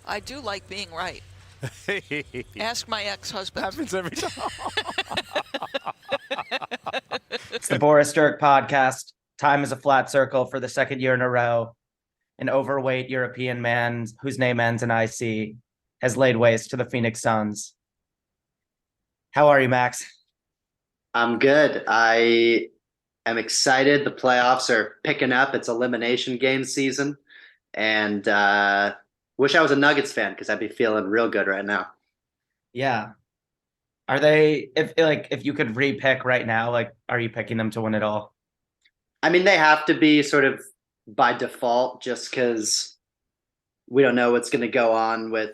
I do like being right. Ask my ex-husband. Happens every time. It's the Boris Dirk podcast. Time is a flat circle for the second year in a row. An overweight European man whose name ends in IC has laid waste to the Phoenix Suns. How are you, Max? I'm good. I am excited. The playoffs are picking up. It's elimination game season, and wish I was a Nuggets fan because I'd be feeling real good right now. Yeah. Are they if you could re-pick right now, like are you picking them to win it all? I mean, they have to be sort of by default just because we don't know what's going to go on with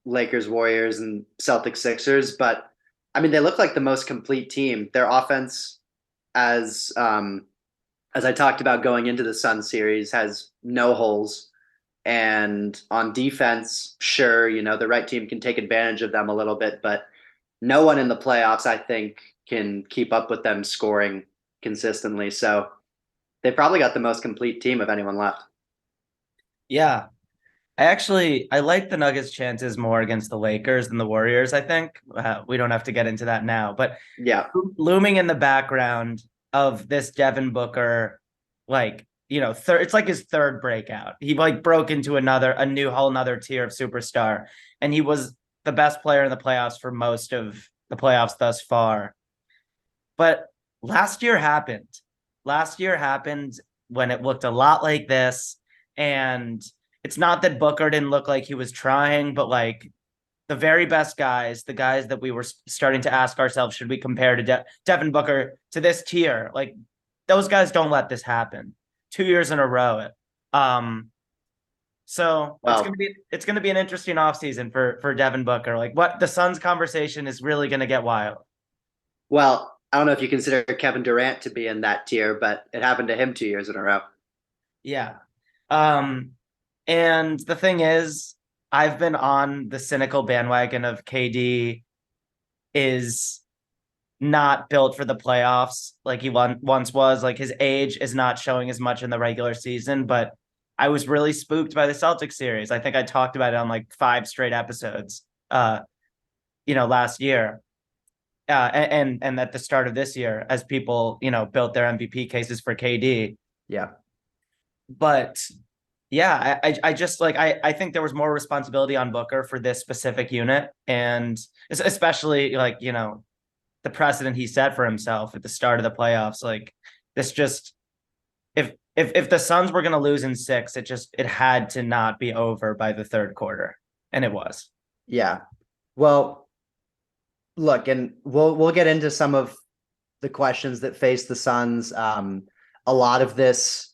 Lakers, Warriors, and Celtics, Sixers. But I mean, they look like the most complete team. Their offense, as as I talked about going into the Sun series, has no holes. And on defense, sure, the right team can take advantage of them a little bit, but no one in the playoffs, I think, can keep up with them scoring consistently. So they probably got the most complete team of anyone left. Yeah. I like the Nuggets' chances more against the Lakers than the Warriors, I think. We don't have to get into that now, but Yeah. looming in the background of this Devin Booker, it's like his third breakout. He like broke into a whole nother tier of superstar, and he was the best player in the playoffs for most of the playoffs thus far. But last year happened. Last year happened when it looked a lot like this, and it's not that Booker didn't look like he was trying, but like the very best guys, the guys that we were starting to ask ourselves, should we compare to Devin Booker to this tier? Like those guys don't let this happen 2 years in a row. So Well, it's gonna be an interesting offseason for Devin Booker. Like what the Suns conversation is really gonna get wild. well, I don't know if you consider Kevin Durant to be in that tier, but it happened to him 2 years in a row. Yeah. Um, and the thing is, I've been on the cynical bandwagon of KD is not built for the playoffs like he once was. Like his age is not showing as much in the regular season, but I was really spooked by the Celtics series. I think I talked about it on like 5 straight episodes, last year. And at the start of this year, as people, built their MVP cases for KD. Yeah. But yeah, I just like I think there was more responsibility on Booker for this specific unit, and especially like the precedent he set for himself at the start of the playoffs. Like this just if the Suns were going to lose in 6, it had to not be over by the third quarter, and it was. Yeah. Well, look, and we'll get into some of the questions that face the Suns. A lot of this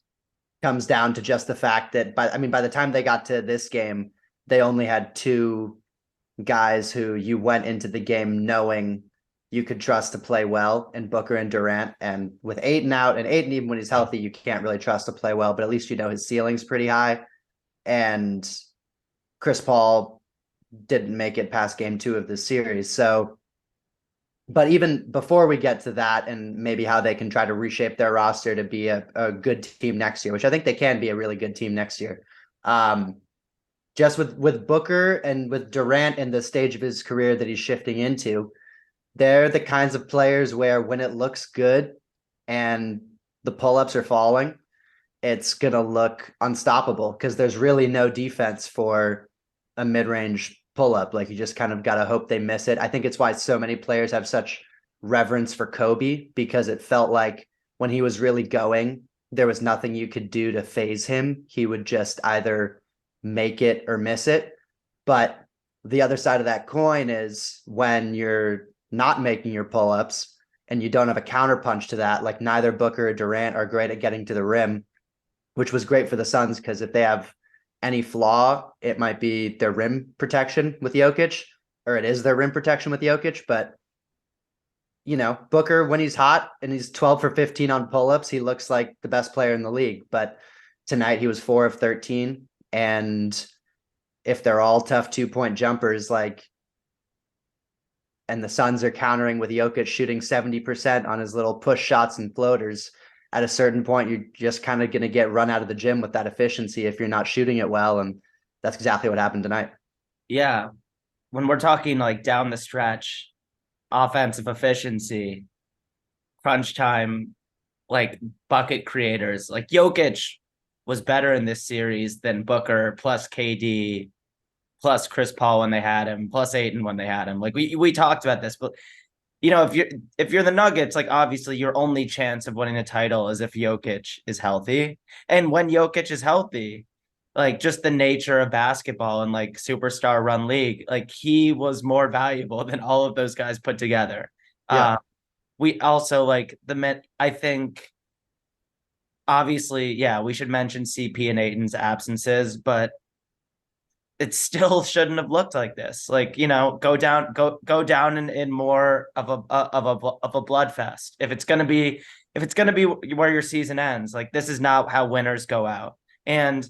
comes down to just the fact that by the time they got to this game, they only had two guys who you went into the game knowing you could trust to play well, in Booker and Durant. And with Ayton out, and Ayton, even when he's healthy, you can't really trust to play well, but at least his ceiling's pretty high. And Chris Paul didn't make it past game 2 of the series. So, but even before we get to that and maybe how they can try to reshape their roster to be a good team next year, which I think they can be a really good team next year. Just with Booker and with Durant in the stage of his career that he's shifting into, they're the kinds of players where when it looks good and the pull-ups are falling, it's going to look unstoppable because there's really no defense for a mid-range pull-up. Like you just kind of got to hope they miss it. I think it's why so many players have such reverence for Kobe, because it felt like when he was really going, there was nothing you could do to phase him. He would just either make it or miss it. But the other side of that coin is when you're not making your pull-ups and you don't have a counterpunch to that, like neither Booker or Durant are great at getting to the rim, which was great for the Suns because if they have any flaw, it might be their rim protection with Jokic, or it is their rim protection with Jokic. But, Booker, when he's hot and he's 12 for 15 on pull-ups, he looks like the best player in the league. But tonight he was 4 of 13. And if they're all tough 2-point jumpers, and the Suns are countering with Jokic shooting 70% on his little push shots and floaters, at a certain point, you're just kind of going to get run out of the gym with that efficiency if you're not shooting it well. And that's exactly what happened tonight. Yeah. When we're talking like down the stretch, offensive efficiency, crunch time, like bucket creators, like Jokic was better in this series than Booker plus KD plus Chris Paul when they had him, plus Ayton when they had him. Like we talked about this, but if you're the Nuggets, like obviously your only chance of winning a title is if Jokic is healthy. And when Jokic is healthy, like just the nature of basketball and like superstar run league, like he was more valuable than all of those guys put together. Yeah. We also like the men. I think obviously, yeah, we should mention CP and Aiton's absences, but it still shouldn't have looked like this. Like, go down in more of a bloodfest. If it's gonna be where your season ends, like this is not how winners go out. And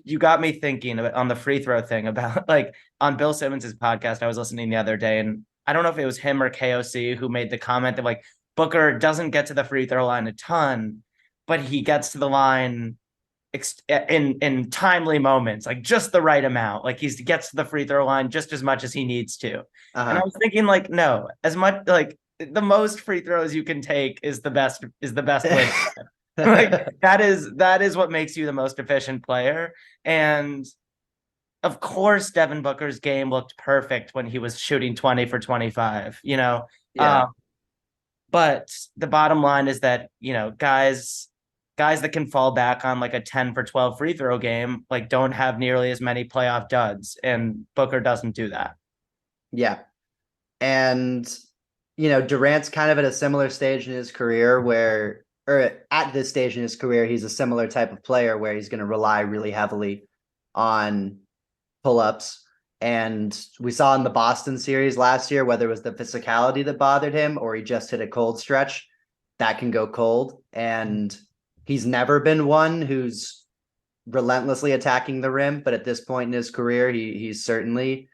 you got me thinking on the free throw thing about like on Bill Simmons's podcast I was listening the other day, and I don't know if it was him or KOC who made the comment that like Booker doesn't get to the free throw line a ton, but he gets to the line in timely moments, like just the right amount. Like he gets to the free throw line just as much as he needs to. And I was thinking, like, no, as much like the most free throws you can take is the best way. Like that is what makes you the most efficient player. And of course, Devin Booker's game looked perfect when he was shooting 20 for 25. Yeah. But the bottom line is that, guys that can fall back on like a 10 for 12 free throw game, like don't have nearly as many playoff duds. And Booker doesn't do that. Yeah. And, Durant's kind of at a similar stage in his career or at this stage in his career, he's a similar type of player where he's going to rely really heavily on pull-ups. And we saw in the Boston series last year, whether it was the physicality that bothered him or he just hit a cold stretch, that can go cold. And he's never been one who's relentlessly attacking the rim, but at this point in his career, he certainly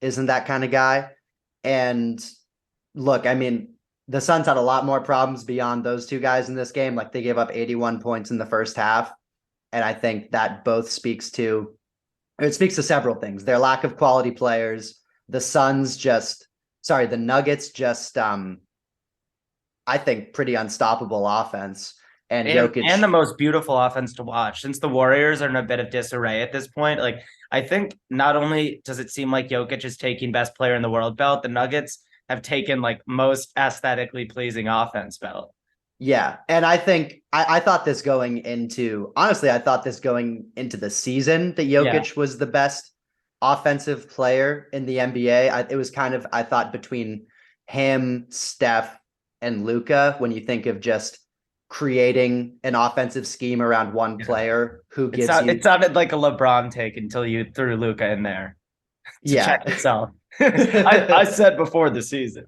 isn't that kind of guy. And look, I mean, the Suns had a lot more problems beyond those two guys in this game. Like they gave up 81 points in the first half. And I think that both speaks to several things. Their lack of quality players. The Nuggets just I think pretty unstoppable offense. And Jokic And the most beautiful offense to watch, since the Warriors are in a bit of disarray at this point. Like, I think not only does it seem like Jokic is taking best player in the world belt, the Nuggets have taken like most aesthetically pleasing offense belt. Yeah. And I think I thought this going into the season that Jokic was the best offensive player in the NBA. It was kind of, I thought, between him, Steph, and Luka when you think of just creating an offensive scheme around one player who gives you. It sounded like a LeBron take until you threw Luka in there to check yourself. I said before the season.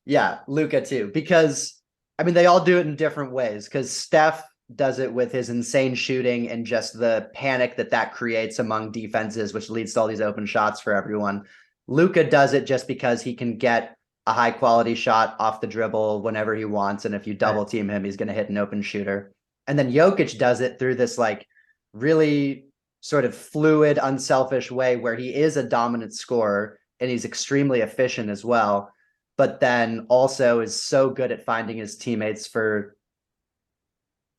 Yeah, Luka too, because I mean they all do it in different ways. Because Steph does it with his insane shooting and just the panic that creates among defenses, which leads to all these open shots for everyone. Luka does it just because he can get a high quality shot off the dribble whenever he wants, and if you double team him, he's going to hit an open shooter. And then Jokic does it through this like really sort of fluid, unselfish way where he is a dominant scorer and he's extremely efficient as well, but then also is so good at finding his teammates for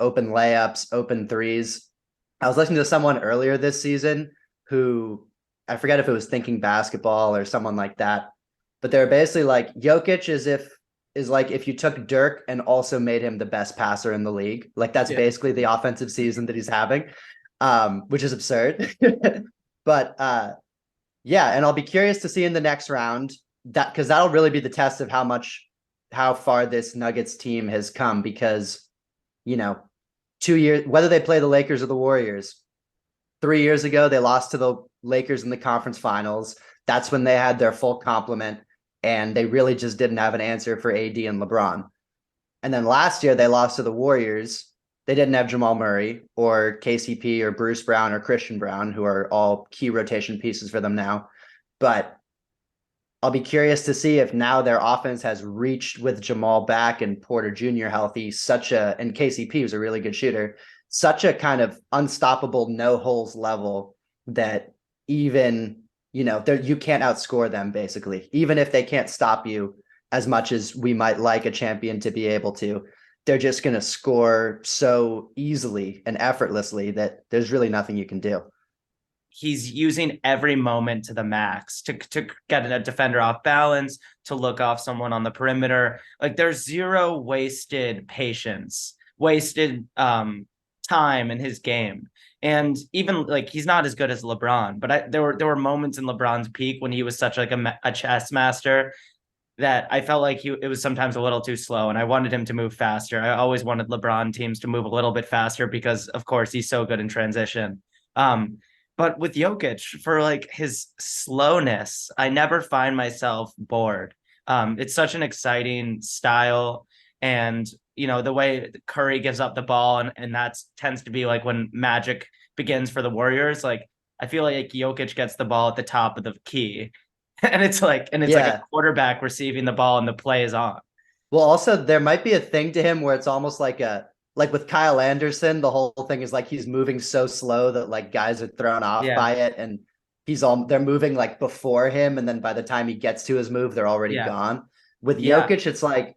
open layups, open threes. I was listening to someone earlier this season who, I forget if it was Thinking Basketball or someone like that, but they're basically like Jokic is like if you took Dirk and also made him the best passer in the league. Like that's basically the offensive season that he's having, which is absurd. But yeah, and I'll be curious to see in the next round because that'll really be the test of how far this Nuggets team has come. Because 2 years, whether they play the Lakers or the Warriors, 3 years ago they lost to the Lakers in the conference finals. That's when they had their full complement, and they really just didn't have an answer for AD and LeBron. And then last year they lost to the Warriors. They didn't have Jamal Murray or KCP or Bruce Brown or Christian Brown, who are all key rotation pieces for them now. But I'll be curious to see if now their offense has reached, with Jamal back and Porter Jr. healthy, and KCP was a really good shooter, such a kind of unstoppable no holes level that even, you can't outscore them basically, even if they can't stop you as much as we might like a champion to be able to. They're just going to score so easily and effortlessly that there's really nothing you can do. He's using every moment to the max to get a defender off balance, to look off someone on the perimeter. Like there's zero wasted patience, wasted time in his game. And even like he's not as good as LeBron, but there were moments in LeBron's peak when he was such like a chess master that I felt like it was sometimes a little too slow, and I wanted him to move faster. I always wanted LeBron teams to move a little bit faster because, of course, he's so good in transition. But with Jokic, for like his slowness, I never find myself bored. It's such an exciting style, and the way Curry gives up the ball, and that tends to be like when magic begins for the Warriors. Like I feel like Jokic gets the ball at the top of the key, and it's like a quarterback receiving the ball and the play is on. Well, also there might be a thing to him where it's almost like with Kyle Anderson, the whole thing is like he's moving so slow that like guys are thrown off by it, and they're moving like before him, and then by the time he gets to his move, they're already gone. With Jokic, it's like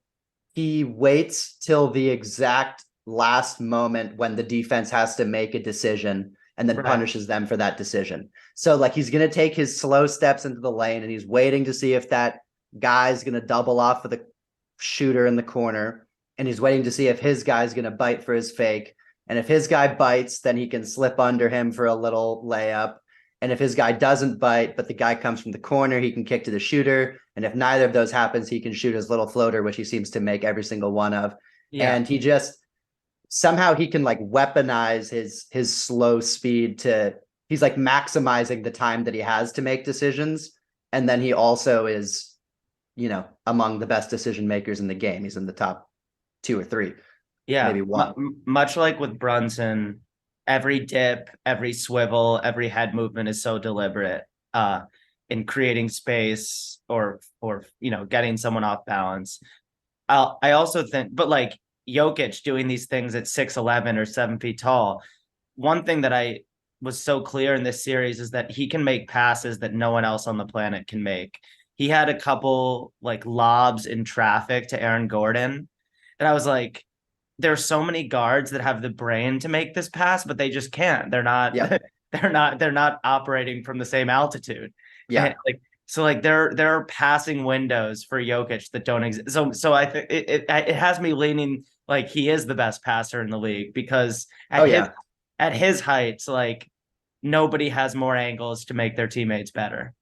he waits till the exact last moment when the defense has to make a decision and then punishes them for that decision. So like he's going to take his slow steps into the lane and he's waiting to see if that guy's going to double off of the shooter in the corner. And he's waiting to see if his guy's going to bite for his fake. And if his guy bites, then he can slip under him for a little layup. And if his guy doesn't bite, but the guy comes from the corner, he can kick to the shooter. And if neither of those happens, he can shoot his little floater, which he seems to make every single one of. Yeah. And he just somehow he can like weaponize his slow speed he's like maximizing the time that he has to make decisions. And then he also is, among the best decision makers in the game. He's in the top 2 or 3. Yeah. Maybe 1. Much like with Brunson, every dip, every swivel, every head movement is so deliberate in creating space or getting someone off balance. I also think, but like Jokic doing these things at 6'11" or 7 feet tall, one thing that I was so clear in this series is that he can make passes that no one else on the planet can make. He had a couple like lobs in traffic to Aaron Gordon, and I was like, there's so many guards that have the brain to make this pass, but they just can't. They're not. Yeah. They're not operating from the same altitude. Yeah. And there are passing windows for Jokic that don't exist. So I think it has me leaning like he is the best passer in the league because at his heights, like nobody has more angles to make their teammates better.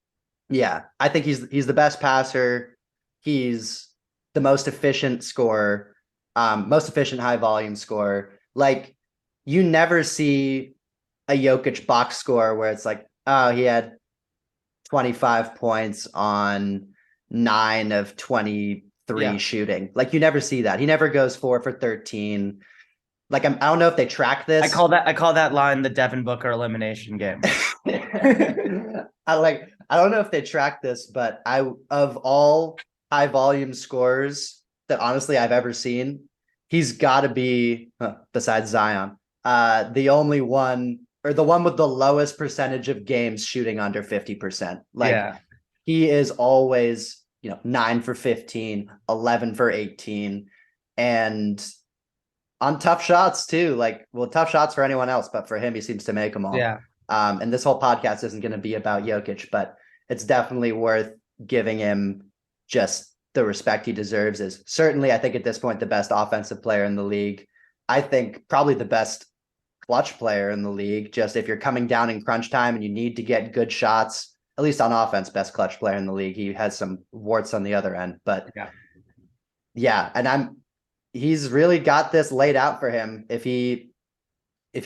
Yeah, I think he's the best passer. He's the most efficient scorer, most efficient high volume scorer. Like you never see a Jokic box score where it's like, oh, he had 25 points on 9 of 23 shooting. Like you never see that. He never goes 4 for 13. Like I don't know if they track this. I call that line the Devin Booker elimination game. I don't know if they track this, but of all high volume scorers that honestly I've ever seen, he's got to be besides Zion, the only one or the one with the lowest percentage of games shooting under 50%. Like he is always, 9 for 15, 11 for 18, and on tough shots too. Like, well, tough shots for anyone else, but for him, he seems to make them all. Yeah. And this whole podcast isn't going to be about Jokic, but it's definitely worth giving him just the respect he deserves. Is certainly, I think at this point, the best offensive player in the league. I think probably the best clutch player in the league. Just if you're coming down in crunch time and you need to get good shots, at least on offense, best clutch player in the league. He has some warts on the other end, but and he's really got this laid out for him. If he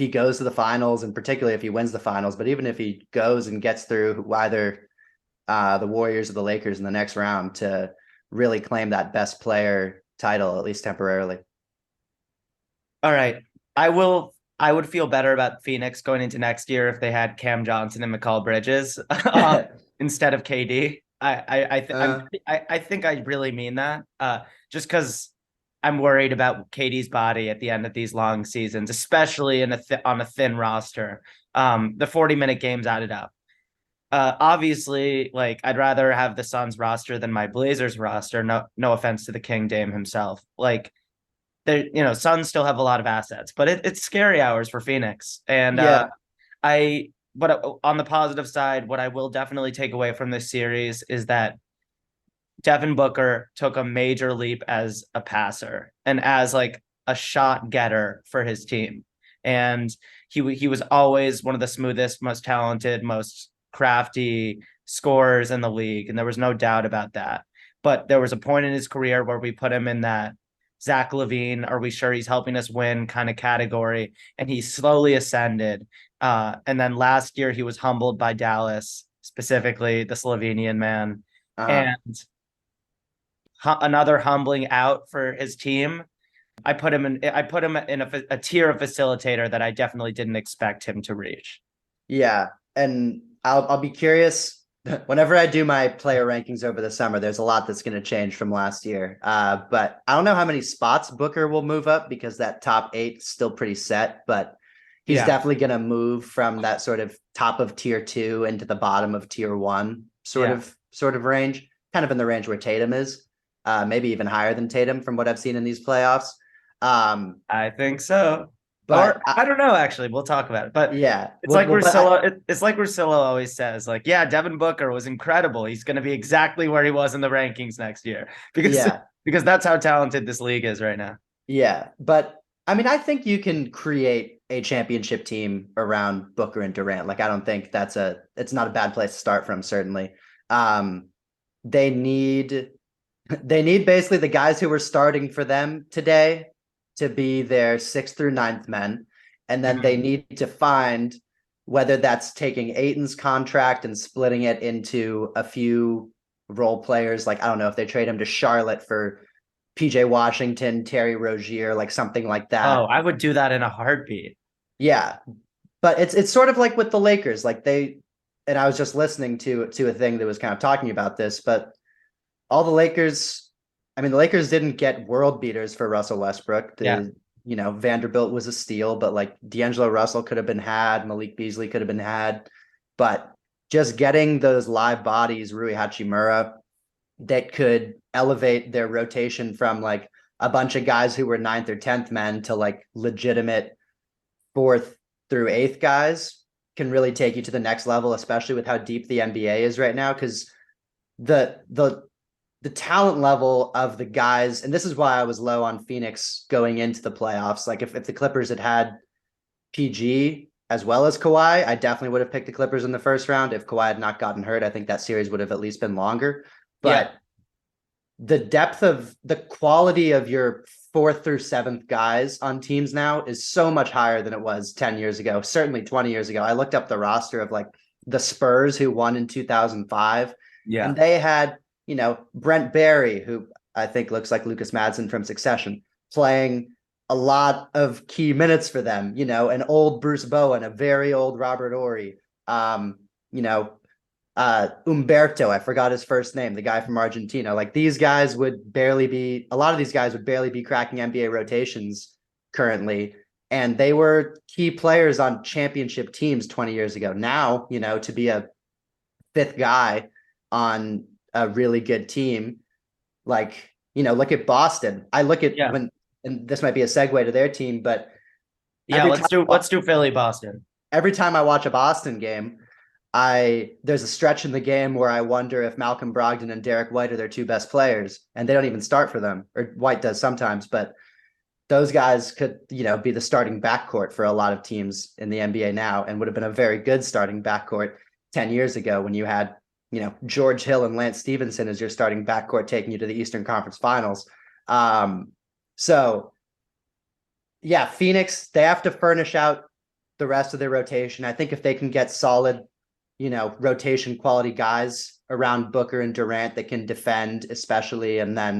goes to the finals, and particularly if he wins the finals, but even if he goes and gets through either the Warriors or the Lakers in the next round, to really claim that best player title, at least temporarily. All right. I would feel better about Phoenix going into next year if they had Cam Johnson and McCall Bridges instead of KD. I think I really mean that. Just because I'm worried about KD's body at the end of these long seasons, especially on a thin roster. The 40-minute games added up. Obviously, like I'd rather have the Suns roster than my Blazers roster. No offense to the King Dame himself. Like they, Suns still have a lot of assets, but it's scary hours for Phoenix. And Yeah. but on the positive side, what I will definitely take away from this series is that Devin Booker took a major leap as a passer and as like a shot getter for his team. And he was always one of the smoothest, most talented, most crafty scorers in the league. And there was no doubt about that. But there was a point in his career where we put him in that Zach LaVine, are we sure he's helping us win kind of category? And he slowly ascended. And then last year he was humbled by Dallas, specifically the Slovenian man. Uh-huh. And another humbling out for his team. I put him in a tier of facilitator that I definitely didn't expect him to reach. Yeah, and I'll be curious. Whenever I do my player rankings over the summer, there's a lot that's going to change from last year. But I don't know how many spots Booker will move up because that top 8 is still pretty set. But he's definitely going to move from that sort of top of tier 2 into the bottom of tier 1 sort of range, kind of in the range where Tatum is, maybe even higher than Tatum from what I've seen in these playoffs. I think so. But or I don't know, actually. We'll talk about it. But yeah, it's like Russillo always says, like, yeah, Devin Booker was incredible. He's going to be exactly where he was in the rankings next year because that's how talented this league is right now. Yeah, but I mean, I think you can create a championship team around Booker and Durant. Like, I don't think it's not a bad place to start from, certainly. They need basically the guys who were starting for them today to be their 6th through 9th men. And then they need to find whether that's taking Ayton's contract and splitting it into a few role players. Like, I don't know if they trade him to Charlotte for PJ Washington, Terry Rozier, like something like that. Oh, I would do that in a heartbeat. Yeah. But it's sort of like with the Lakers. Like and I was just listening to a thing that was kind of talking about this, but all the Lakers, I mean, the Lakers didn't get world beaters for Russell Westbrook. Vanderbilt was a steal, but like D'Angelo Russell could have been had, Malik Beasley could have been had, but just getting those live bodies, Rui Hachimura, that could elevate their rotation from like a bunch of guys who were 9th or 10th men to like legitimate 4th through 8th guys can really take you to the next level, especially with how deep the NBA is right now. Because the talent level of the guys, and this is why I was low on Phoenix going into the playoffs. Like if the Clippers had PG as well as Kawhi, I definitely would have picked the Clippers in the first round. If Kawhi had not gotten hurt, I think that series would have at least been longer. But the depth of the quality of your 4th through 7th guys on teams now is so much higher than it was 10 years ago, certainly 20 years ago. I looked up the roster of like the Spurs who won in 2005. Yeah. And they had, Brent Barry, who I think looks like Lucas Madsen from Succession, playing a lot of key minutes for them, an old Bruce Bowen, a very old Robert Horry, Umberto, I forgot his first name, the guy from Argentina. Like a lot of these guys would barely be cracking NBA rotations currently. And they were key players on championship teams 20 years ago. Now, to be a 5th guy on a really good team, like, look at Boston. I look at and this might be a segue to their team, but let's do Philly Boston. Every time I watch a Boston game, there's a stretch in the game where I wonder if Malcolm Brogdon and Derek White are their 2 best players, and they don't even start for them, or White does sometimes, but those guys could, be the starting backcourt for a lot of teams in the NBA now, and would have been a very good starting backcourt 10 years ago when you had, George Hill and Lance Stevenson as your starting backcourt taking you to the Eastern Conference Finals. So yeah, Phoenix, they have to furnish out the rest of their rotation. I think if they can get solid, rotation quality guys around Booker and Durant that can defend, especially, and then,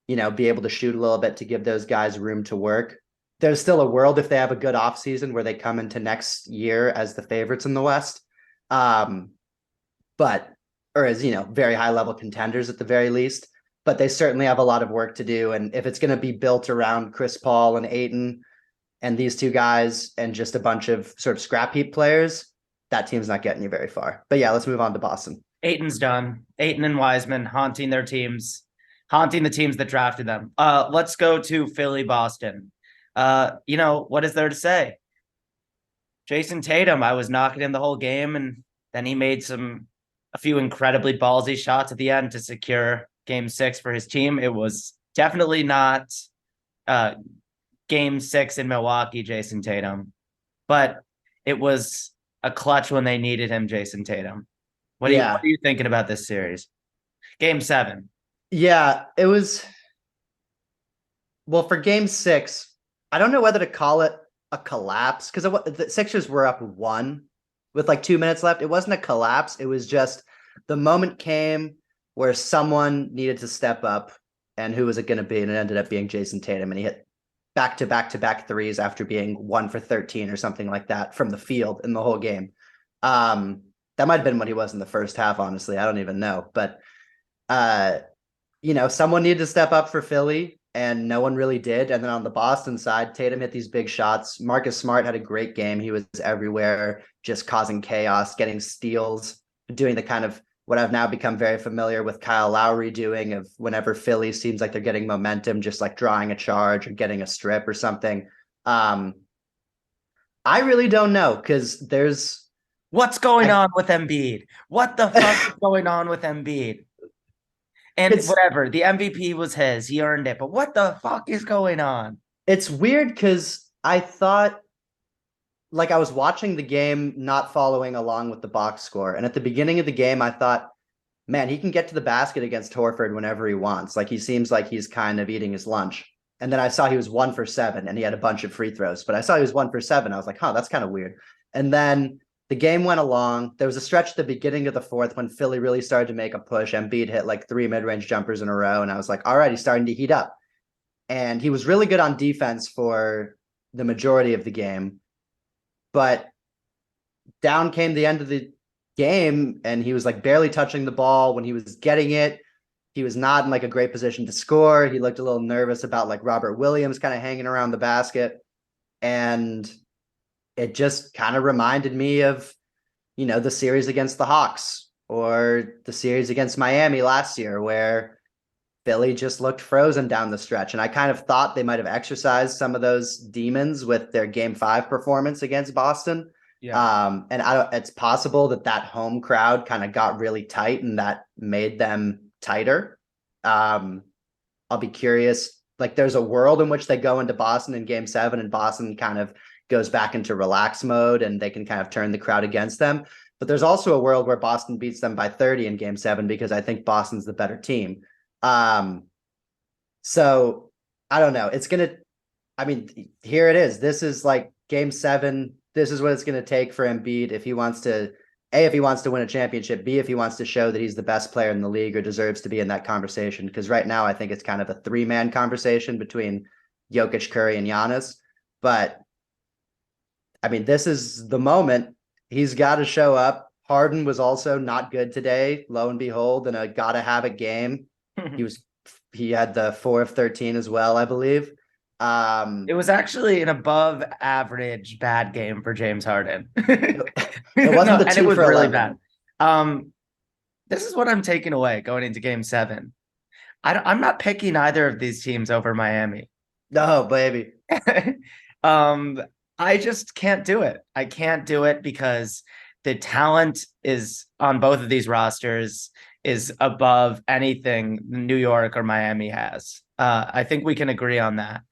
be able to shoot a little bit to give those guys room to work. There's still a world if they have a good offseason where they come into next year as the favorites in the West. Or as, very high level contenders at the very least, but they certainly have a lot of work to do. And if it's going to be built around Chris Paul and Ayton and these 2 guys and just a bunch of sort of scrap heap players, that team's not getting you very far. But yeah, let's move on to Boston. Aiton's done. Aiton and Wiseman haunting their teams, haunting the teams that drafted them. Let's go to Philly, Boston. What is there to say? Jason Tatum, I was knocking him the whole game, and then he made a few incredibly ballsy shots at the end to secure game 6 for his team. It was definitely not game 6 in Milwaukee, Jason Tatum, but it was a clutch when they needed him, Jason Tatum. What are you thinking about this series? Game 7. Yeah, it was. Well, for game 6, I don't know whether to call it a collapse because the Sixers were up 1 with like 2 minutes left. It wasn't a collapse. It was just the moment came where someone needed to step up, and who was it going to be? And it ended up being Jason Tatum, and he hit back-to-back threes after being 1 for 13 or something like that from the field in the whole game. That might have been what he was in the first half, honestly. I don't even know. But, someone needed to step up for Philly, and no one really did. And then on the Boston side, Tatum hit these big shots. Marcus Smart had a great game. He was everywhere, just causing chaos, getting steals, doing the kind of what I've now become very familiar with Kyle Lowry doing of whenever Philly seems like they're getting momentum, just like drawing a charge or getting a strip or something. I really don't know because there's what's going on with Embiid? What the fuck is going on with Embiid? And whatever, the MVP was his. He earned it. But what the fuck is going on? It's weird because I thought, like, I was watching the game, not following along with the box score. And at the beginning of the game, I thought, man, he can get to the basket against Horford whenever he wants. Like, he seems like he's kind of eating his lunch. And then I saw he was 1 for 7 and he had a bunch of free throws. But I saw he was 1 for 7. I was like, that's kind of weird. And then the game went along. There was a stretch at the beginning of the fourth when Philly really started to make a push. Embiid hit like 3 mid-range jumpers in a row. And I was like, all right, he's starting to heat up. And he was really good on defense for the majority of the game. But down came the end of the game, and he was like barely touching the ball. When he was getting it, he was not in like a great position to score. He looked a little nervous about like Robert Williams kind of hanging around the basket. And it just kind of reminded me of, the series against the Hawks or the series against Miami last year, where Philly just looked frozen down the stretch. And I kind of thought they might have exercised some of those demons with their game 5 performance against Boston. Yeah. And it's possible that home crowd kind of got really tight and that made them tighter. I'll be curious. Like, there's a world in which they go into Boston in game 7 and Boston kind of goes back into relax mode and they can kind of turn the crowd against them. But there's also a world where Boston beats them by 30 in game 7 because I think Boston's the better team. So I don't know. Here it is. This is like game 7. This is what it's going to take for Embiid if he wants to win a championship, B, if he wants to show that he's the best player in the league or deserves to be in that conversation. Because right now I think it's kind of a 3-man conversation between Jokic, Curry, and Giannis. But this is the moment. He's got to show up. Harden was also not good today, lo and behold, in a gotta have it game. He had the 4 of 13 as well, I believe. It was actually an above average bad game for James Harden. It wasn't the 2 and it was for really 11. bad. This is what I'm taking away going into game 7. I'm not picking either of these teams over Miami. No, baby. I just can't do it. I can't do it because the talent is on both of these rosters is above anything New York or Miami has. I think we can agree on that.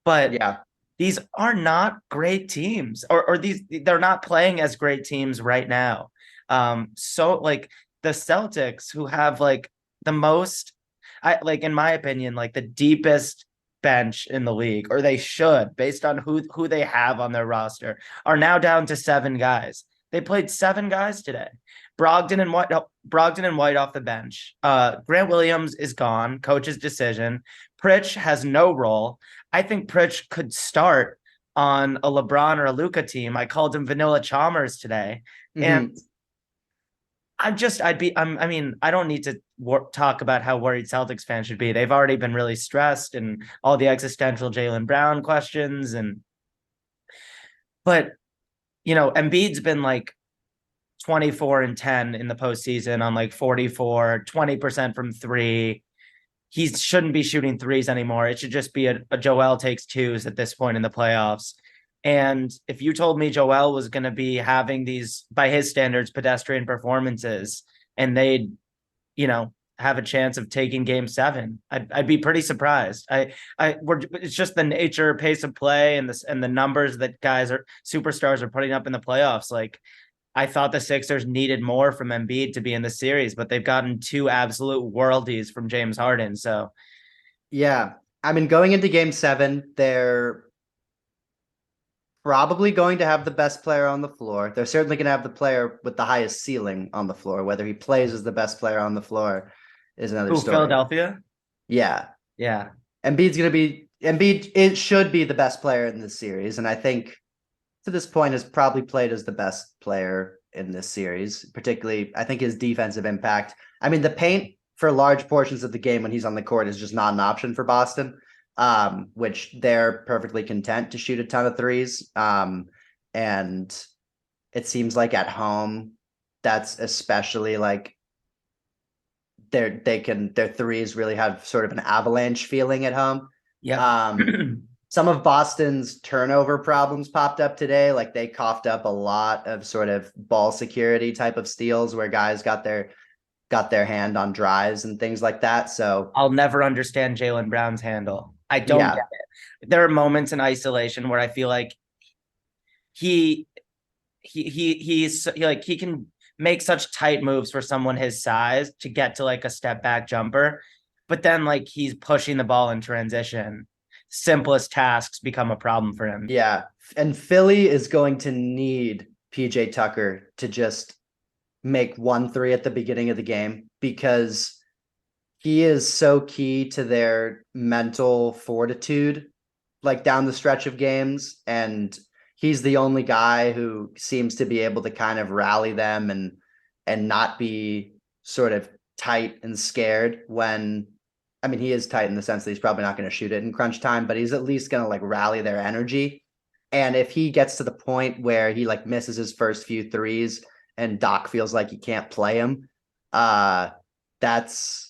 But yeah, these are not great teams, or they're not playing as great teams right now. So like the Celtics, who have like the most, in my opinion, like the deepest bench in the league, or they should, based on who they have on their roster, are now down to 7 guys. They played 7 guys today. Brogdon and White off the bench. Grant Williams is gone. Coach's decision. Pritch has no role. I think Pritch could start on a LeBron or a Luka team. I called him Vanilla Chalmers today. Mm-hmm. And I don't need to talk about how worried Celtics fans should be. They've already been really stressed and all the existential Jaylen Brown questions. But Embiid's been like 24 and 10 in the postseason on like 20% from three. He shouldn't be shooting threes anymore. It should just be a Joel takes twos at this point in the playoffs. And if you told me Joel was going to be having these, by his standards, pedestrian performances, and they'd, have a chance of taking game 7, I'd be pretty surprised. It's just the nature, pace of play, and the numbers that superstars are putting up in the playoffs. Like, I thought the Sixers needed more from Embiid to be in the series, but they've gotten 2 absolute worldies from James Harden. So, yeah, I mean, going into game 7, they're probably going to have the best player on the floor. They're certainly going to have the player with the highest ceiling on the floor. Whether he plays as the best player on the floor is another story. Philadelphia? Yeah. Yeah. Embiid, it should be the best player in this series. And I think to this point has probably played as the best player in this series. Particularly, I think his defensive impact. I mean, the paint for large portions of the game when he's on the court is just not an option for Boston. Which they're perfectly content to shoot a ton of threes. And it seems like at home, that's especially like their threes really have sort of an avalanche feeling at home. Yeah. Some of Boston's turnover problems popped up today. Like they coughed up a lot of sort of ball security type of steals where guys got their hand on drives and things like that. So I'll never understand Jaylen Brown's handle. I don't get it. There are moments in isolation where I feel like he can make such tight moves for someone his size to get to like a step back jumper, but then like he's pushing the ball in transition. Simplest tasks become a problem for him. Yeah. And Philly is going to need PJ Tucker to just make 1 3 at the beginning of the game because he is so key to their mental fortitude, like down the stretch of games. And he's the only guy who seems to be able to kind of rally them and not be sort of tight and scared when, I mean, he is tight in the sense that he's probably not going to shoot it in crunch time, but he's at least going to like rally their energy. And if he gets to the point where he like misses his first few threes and Doc feels like he can't play him, that's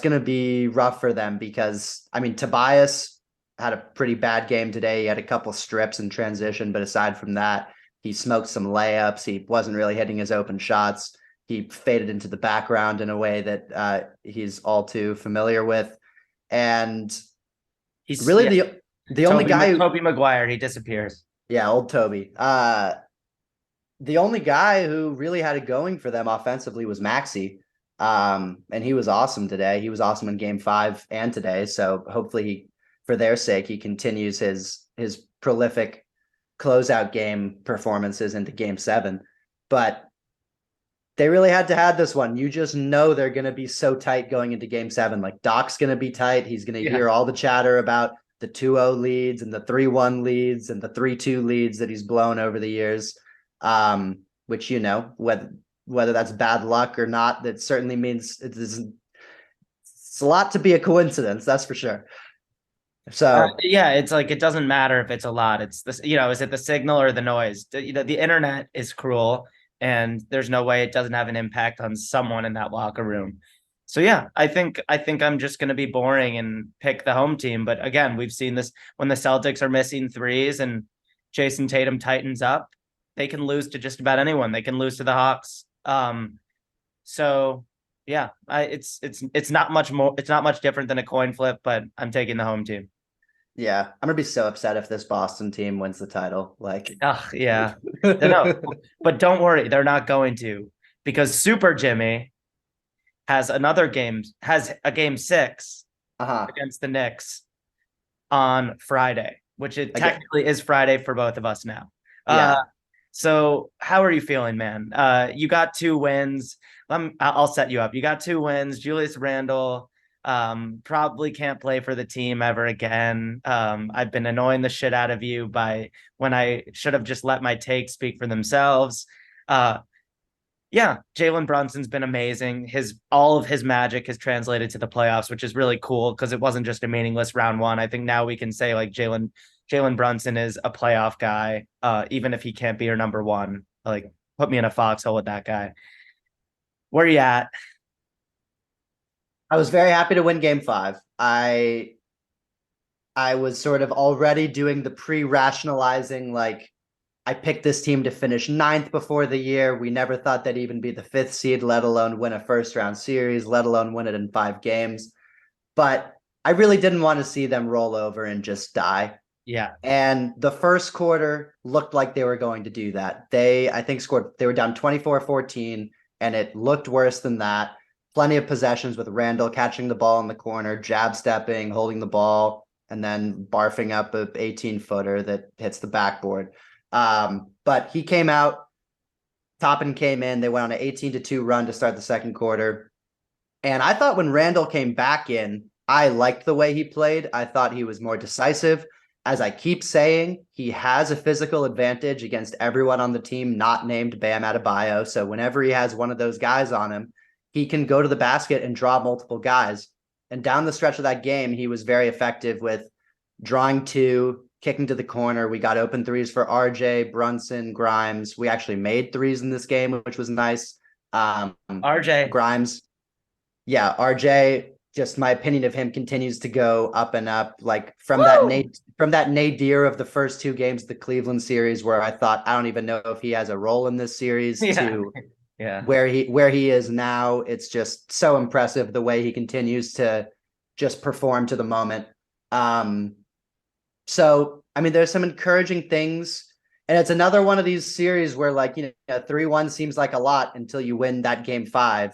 going to be rough for them because, I mean, Tobias had a pretty bad game today. He had a couple strips in transition, but aside from that, he smoked some layups. He wasn't really hitting his open shots. He faded into the background in a way that he's all too familiar with. And he's really the only guy who... Toby Maguire, he disappears. Yeah, old Toby. The only guy who really had it going for them offensively was Maxey. And he was awesome today. He was awesome in game 5 and today. So hopefully for their sake, he continues his prolific closeout game performances into game 7. But they really had to have this one. You just know they're going to be so tight going into game 7. Like Doc's going to be tight. He's going to hear all the chatter about the 2-0 leads and the 3-1 leads and the 3-2 leads that he's blown over the years. Which, whether that's bad luck or not, that certainly means it's a lot to be a coincidence. That's for sure. So it's like, it doesn't matter if it's a lot. It's this, is it the signal or the noise? The internet is cruel, and there's no way it doesn't have an impact on someone in that locker room. So yeah, I think I'm just going to be boring and pick the home team. But again, we've seen this when the Celtics are missing threes and Jason Tatum tightens up, they can lose to just about anyone. They can lose to the Hawks. So yeah, it's not much more. It's not much different than a coin flip, but I'm taking the home team. Yeah, I'm gonna be so upset if this Boston team wins the title. Like, yeah, no, but don't worry, they're not going to, because Super Jimmy has a game 6 against the Knicks on Friday, which it technically is Friday for both of us now. Yeah. So how are you feeling, man? You got 2 wins. I'll set you up. You got 2 wins. Julius Randle probably can't play for the team ever again. I've been annoying the shit out of you when I should have just let my takes speak for themselves. Yeah, Jalen Brunson's been amazing. All of his magic has translated to the playoffs, which is really cool because it wasn't just a meaningless round 1. I think now we can say like Jalen Brunson is a playoff guy, even if he can't be your number 1. Like, put me in a foxhole with that guy. Where are you at? I was very happy to win game 5. I was sort of already doing the pre-rationalizing, like, I picked this team to finish 9th before the year. We never thought they'd even be the 5th seed, let alone win a first round series, let alone win it in 5 games. But I really didn't want to see them roll over and just die. Yeah. And the first quarter looked like they were going to do that. I think, they were down 24-14, and it looked worse than that. Plenty of possessions with Randall catching the ball in the corner, jab stepping, holding the ball, and then barfing up a 18-footer that hits the backboard. But he came out, Toppin came in, they went on an 18-2 run to start the second quarter. And I thought when Randall came back in, I liked the way he played. I thought he was more decisive. As I keep saying, he has a physical advantage against everyone on the team not named Bam Adebayo. So whenever he has one of those guys on him, he can go to the basket and draw multiple guys. And down the stretch of that game, he was very effective with drawing 2, kicking to the corner. We got open threes for RJ, Brunson, Grimes. We actually made threes in this game, which was nice. RJ. Grimes. Yeah, RJ, just my opinion of him continues to go up and up. Like from that nadir of the first 2 games of the Cleveland series, where I thought, I don't even know if he has a role in this series, to where he is now. It's just so impressive the way he continues to just perform to the moment. So, I mean, there's some encouraging things. And it's another one of these series where, like, 3-1 seems like a lot until you win that game 5.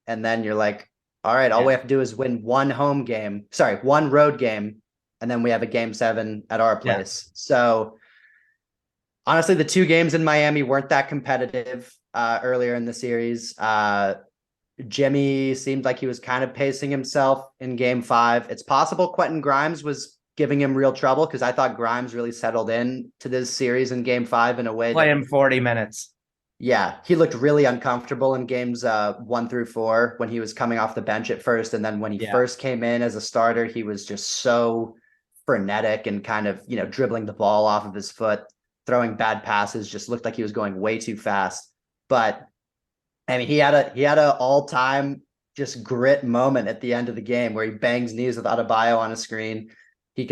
And then you're like, all right, all we have to do is win one road game. And then we have a game 7 at our place. So honestly, the 2 games in Miami weren't that competitive earlier in the series. Jimmy seemed like he was kind of pacing himself in game 5. It's possible Quentin Grimes was giving him real trouble, because I thought Grimes really settled in to this series in game 5 in a way. Play him 40 minutes. Yeah, he looked really uncomfortable in games 1 through 4 when he was coming off the bench at first. And then when he first came in as a starter, he was just so frenetic and kind of, dribbling the ball off of his foot, throwing bad passes, just looked like he was going way too fast. But I mean, he had a all-time just grit moment at the end of the game where he bangs knees with Adebayo on a screen. He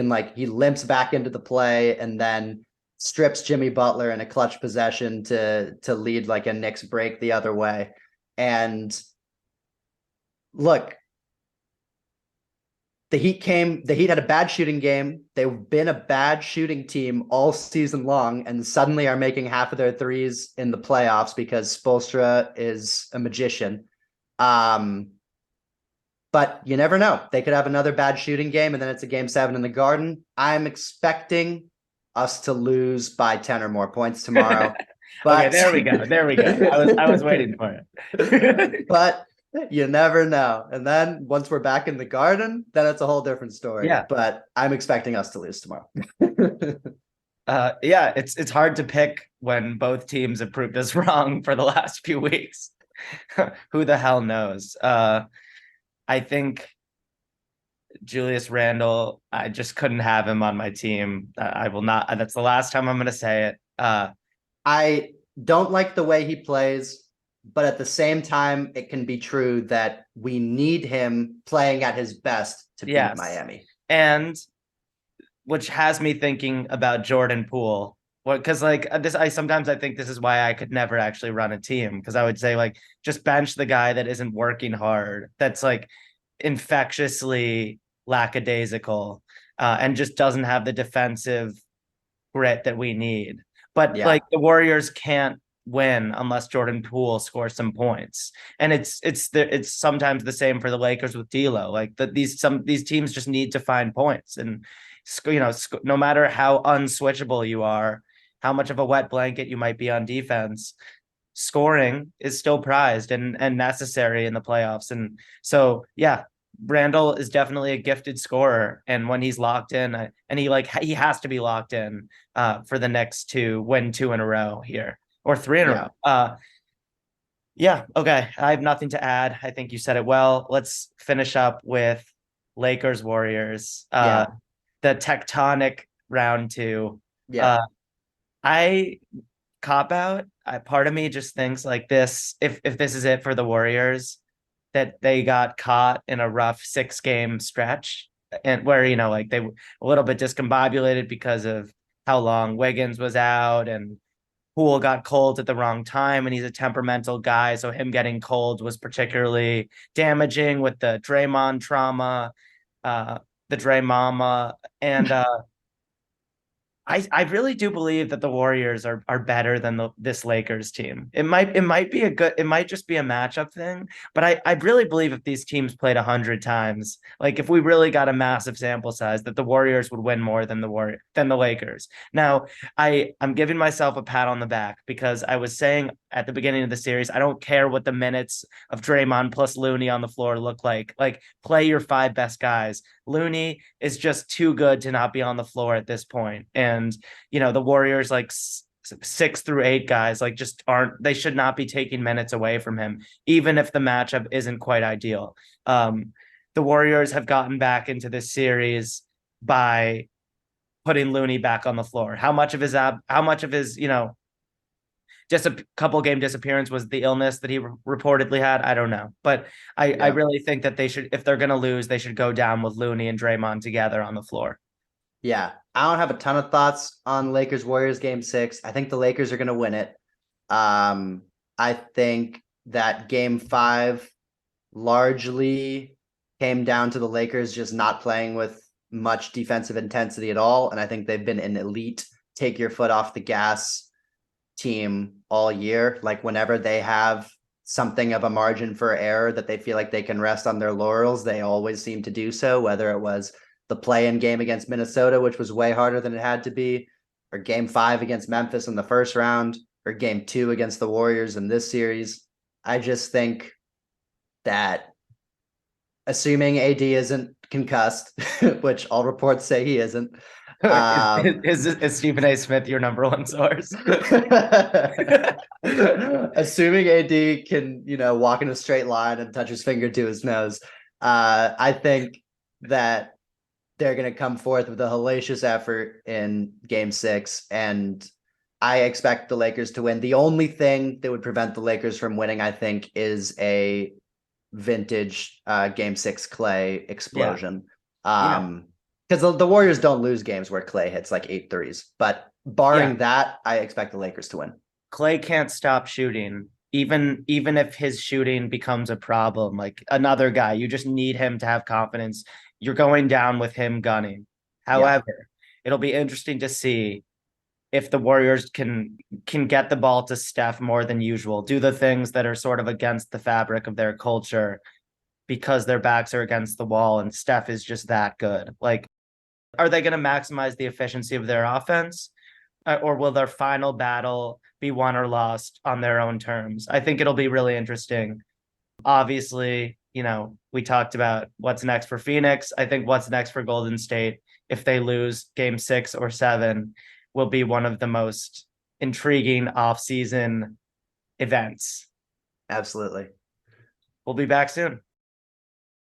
limps back into the play and then strips Jimmy Butler in a clutch possession to lead like a Knicks break the other way. And look, the Heat had a bad shooting game. They've been a bad shooting team all season long, and suddenly are making half of their threes in the playoffs because Spoelstra is a magician. But you never know. They could have another bad shooting game, and then it's a game 7 in the Garden. I'm expecting us to lose by 10 or more points tomorrow. But okay, there we go. I was waiting for it. But you never know. And then once we're back in the Garden, then it's a whole different story. Yeah. But I'm expecting us to lose tomorrow. It's hard to pick when both teams have proved us wrong for the last few weeks. Who the hell knows? I think Julius Randle, I just couldn't have him on my team. I will not. That's the last time I'm going to say it. I don't like the way he plays, but at the same time, it can be true that we need him playing at his best to beat Miami. And which has me thinking about Jordan Poole. Because I sometimes think this is why I could never actually run a team, because I would say just bench the guy that isn't working hard, that's infectiously lackadaisical, and just doesn't have the defensive grit that we need. But the Warriors can't win unless Jordan Poole scores some points, and it's sometimes the same for the Lakers with D'Lo. These teams just need to find points, and no matter how unswitchable you are, how much of a wet blanket you might be on defense, scoring is still prized and necessary in the playoffs. And so, Randall is definitely a gifted scorer. And when he's locked in, and he has to be locked in for the Knicks to win 2 in a row here, or 3 in a row. Okay. I have nothing to add. I think you said it well. Let's finish up with Lakers Warriors. The tectonic round 2. I cop out. part of me just thinks like this, if this is it for the Warriors, that they got caught in a rough 6-game stretch, and where, like they were a little bit discombobulated because of how long Wiggins was out, and Poole got cold at the wrong time, and he's a temperamental guy, so him getting cold was particularly damaging with the Draymond trauma, the Dray Mama, and I really do believe that the Warriors are better than this Lakers team. It might be it might just be a matchup thing, but I really believe if these teams played 100 times, like if we really got a massive sample size, that the Warriors would win more than the Lakers. Now, I'm giving myself a pat on the back because I was saying at the beginning of the series, I don't care what the minutes of Draymond plus Looney on the floor look like. Like, play your 5 best guys. Looney is just too good to not be on the floor at this point. And, the Warriors, like 6 through 8 guys, like they should not be taking minutes away from him, even if the matchup isn't quite ideal. The Warriors have gotten back into this series by putting Looney back on the floor. How much of his, just a couple game disappearance was the illness that he reportedly had? I don't know. But I really think that they should, if they're going to lose, they should go down with Looney and Draymond together on the floor. Yeah, I don't have a ton of thoughts on Lakers Warriors game 6. I think the Lakers are going to win it. I think that game 5 largely came down to the Lakers just not playing with much defensive intensity at all. And I think they've been an elite take your foot off the gas team all year. Like, whenever they have something of a margin for error that they feel like they can rest on their laurels, they always seem to do so, whether it was the play-in game against Minnesota, which was way harder than it had to be, or game 5 against Memphis in the first round, or game 2 against the Warriors in this series. I just think that, assuming AD isn't concussed, which all reports say he isn't, Is Stephen A. Smith your number one source? Assuming AD can, walk in a straight line and touch his finger to his nose, I think that they're going to come forth with a hellacious effort in game 6, and I expect the Lakers to win. The only thing that would prevent the Lakers from winning, I think, is a vintage game 6 Clay explosion. Because the Warriors don't lose games where Clay hits like 8 threes. But barring that, I expect the Lakers to win. Clay can't stop shooting. Even if his shooting becomes a problem, like another guy, you just need him to have confidence. You're going down with him gunning. However, it'll be interesting to see if the Warriors can get the ball to Steph more than usual, do the things that are sort of against the fabric of their culture because their backs are against the wall and Steph is just that good. Like, are they going to maximize the efficiency of their offense, or will their final battle be won or lost on their own terms? I think it'll be really interesting. Obviously, we talked about what's next for Phoenix. I think what's next for Golden State, if they lose game 6 or 7, will be one of the most intriguing off-season events. Absolutely. We'll be back soon.